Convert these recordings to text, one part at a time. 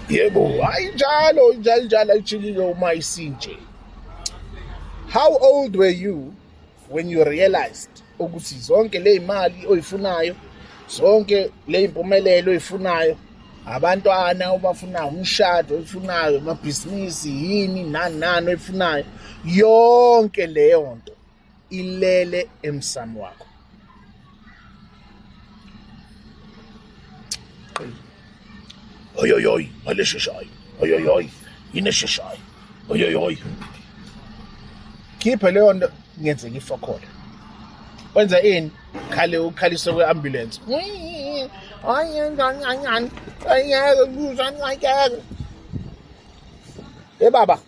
Yebo, hayi njalo ayijikile uma isinje. How old were you when you realized ukuthi zonke le imali oyifunayo, zonke le impumelelo oyifunayo, abantwana obafunayo, umshado oyifunayo, amabhizinisi yini nani oyifunayo, yonke leyo nto ilele emsamu wakho? Oyoyoy, alesheshayi. Oyoyoy, inesheshayi. Oyoyoy. Khiphe leyo nto ngenzeka ifokhole. Wenza ini? Ukhaliswe kwe-ambulance. Baba,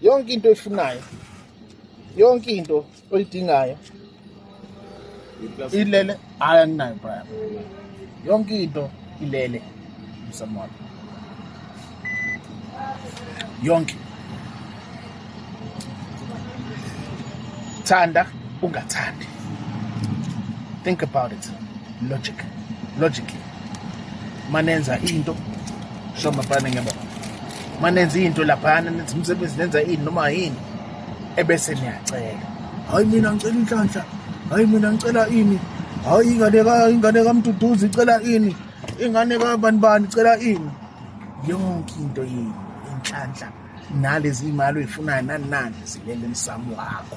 yonke into oyifunayo, yonke into oyidingayo ilele. Hayi anginayo bra. Yonke into ilele emsamu wakho. Yonke. Thanda ungathandi. Think about it. Logically. Manenza into shoma bana ngiyabona. Manenza into laphana nethi umsebenzi nenza ini noma yini ebese niyacela. Hayi mina ngicela inhlanhla. Hayi mina ngicela ini. Hayi ingane kaMduduzi icela ini. Ingane kaBanibani icela ini. Yonke into yini inhlanhla nalezi imali oyifunayo nani zilele emsamu wakho.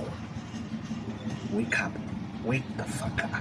Wake up. Wake the fuck up.